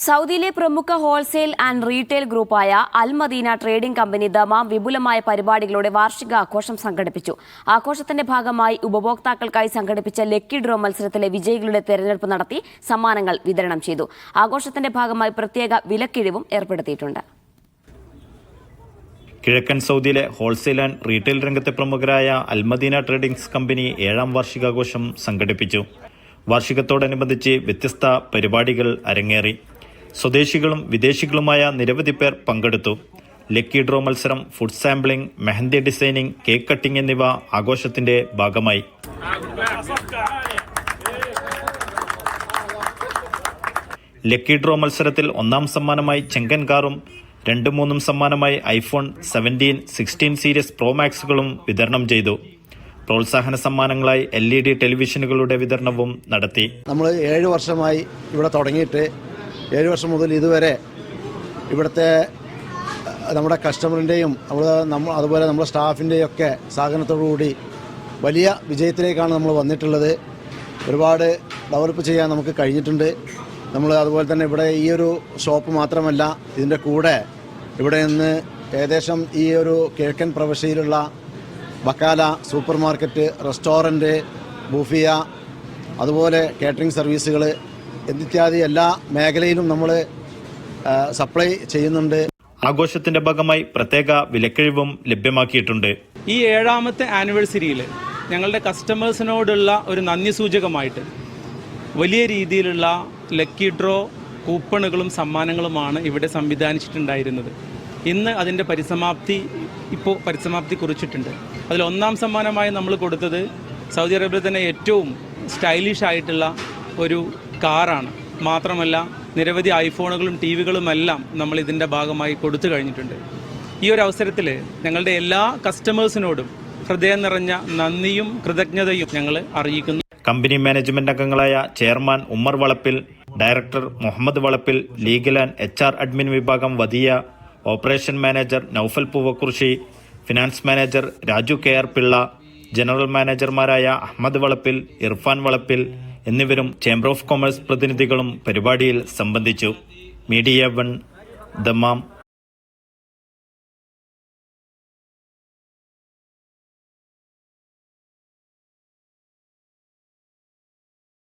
സൗദിയിലെ പ്രമുഖ wholesale and retail ഗ്രൂപ്പായ Al Madina trading company Dammam വിപുലമായ പരിപാടികളുടെ വാർഷിക ആഘോഷം സംഘടിപ്പിച്ചു. ആഘോഷത്തിന്റെ ഭാഗമായി ഉപഭോക്താക്കൾക്കായി സംഘടിപ്പിച്ച ലക്കി ഡ്രോ മത്സരത്തിലെ വിജയികളുടെ തെരഞ്ഞെടുപ്പ് നടത്തി സമ്മാനങ്ങൾ വിതരണം ചെയ്തു. ആഘോഷത്തിന്റെ ഭാഗമായി പ്രത്യേക വിലക്കിഴിവും ഏർപ്പെടുത്തിയിട്ടുണ്ട്. കിഴക്കൻ സൗദിയിലെ ഹോൾസെയിൽ ആൻഡ് റീറ്റെയിൽ രംഗത്തെ പ്രമുഖരായ അൽ മദീന ട്രേഡിംഗ്സ് കമ്പനി 7ാം വാർഷികാഘോഷം സംഘടിപ്പിച്ചു. വാർഷികത്തോടനുബന്ധിച്ച് വ്യത്യസ്ത പരിപാടികൾ അരങ്ങേറി. സ്വദേശികളും വിദേശികളുമായ നിരവധി പേർ പങ്കെടുത്തു. ലക്കി ഡ്രോ മത്സരം, food sampling, mehndi designing, cake cutting എന്നിവ ആഘോഷത്തിന്റെ ഭാഗമായി. ലക്കി ഡ്രോ മത്സരത്തിൽ 1ാം സമ്മാനമായി ചെങ്കൻ കാറും 2-3 സമ്മാനമായി iPhone 17, 16 സീരീസ് പ്രോ മാക്സുകളും വിതരണം ചെയ്തു. പ്രോത്സാഹന സമ്മാനങ്ങളായി LED ടെലിവിഷനുകളുടെ വിതരണവും നടത്തി. നമ്മൾ 7 വർഷമായി ഇവിടെ തുടങ്ങിയിട്ട് 7 വർഷം മുതൽ ഇതുവരെ ഇവിടുത്തെ നമ്മുടെ കസ്റ്റമറിൻ്റെയും അതുപോലെ നമ്മുടെ സ്റ്റാഫിൻ്റെയും ഒക്കെ സഹകരണത്തോടുകൂടി വലിയ വിജയത്തിലേക്കാണ് നമ്മൾ വന്നിട്ടുള്ളത്. ഒരുപാട് ഡെവലപ്പ് ചെയ്യാൻ നമുക്ക് കഴിഞ്ഞിട്ടുണ്ട്. നമ്മൾ അതുപോലെ തന്നെ ഇവിടെ ഈ ഒരു ഷോപ്പ് മാത്രമല്ല, ഇതിൻ്റെ കൂടെ ഇവിടെ നിന്ന് ഏകദേശം ഈ ഒരു കിഴക്കൻ പ്രവിശ്യയിലുള്ള ബക്കാല, സൂപ്പർ മാർക്കറ്റ്, റെസ്റ്റോറൻറ്റ്, ബൂഫിയ, അതുപോലെ കേറ്ററിംഗ് സർവീസുകൾ എന്നിത്യാദി എല്ലാ മേഖലയിലും നമ്മൾ സപ്ലൈ ചെയ്യുന്നുണ്ട്. ആഘോഷത്തിന്റെ ഭാഗമായി പ്രത്യേക വിലക്കിഴിവും ലഭ്യമാക്കിയിട്ടുണ്ട്. ഈ 7ാമത്തെ ആനിവേഴ്സറിയിൽ ഞങ്ങളുടെ കസ്റ്റമേഴ്സിനോടുള്ള ഒരു നന്ദി സൂചകമായിട്ട് വലിയ രീതിയിലുള്ള ലക്കി ഡ്രോ കൂപ്പണുകളും സമ്മാനങ്ങളുമാണ് ഇവിടെ സംവിധാനിച്ചിട്ടുണ്ടായിരുന്നത്. ഇന്ന് അതിൻ്റെ പരിസമാപ്തി കുറിച്ചിട്ടുണ്ട്. അതിൽ 1ാം സമ്മാനമായി നമ്മൾ കൊടുത്തത് സൗദി അറേബ്യയിൽ തന്നെ ഏറ്റവും സ്റ്റൈലിഷ് ആയിട്ടുള്ള ഒരു കാറാണ്. മാത്രമല്ല നിരവധി ഐഫോണുകളും ടിവികളുമെല്ലാം നമ്മൾ ഇതിൻ്റെ ഭാഗമായി കൊടുത്തു കഴിഞ്ഞിട്ടുണ്ട്. ഈ ഒരു അവസരത്തിൽ ഞങ്ങളുടെ എല്ലാ കസ്റ്റമേഴ്സിനോടും ഹൃദയം നിറഞ്ഞ നന്ദിയും കൃതജ്ഞതയും ഞങ്ങൾ അറിയിക്കുന്നു. കമ്പനി മാനേജ്മെന്റ് അംഗങ്ങളായ chairman Ummer Valappil, director Muhammad Valappil, legal and HR admin വിഭാഗം Vadiya, operation manager Noufal Poovakkurissi, finance manager Raju KR Pillai, general മാനേജർമാരായ അഹമ്മദ് വളപ്പിൽ, ഇർഫാൻ വളപ്പിൽ എന്നിവരും ചേംബർ ഓഫ് കൊമേഴ്സ് പ്രതിനിധികളും പരിപാടിയിൽ സംബന്ധിച്ചു. Media 1, Dammam.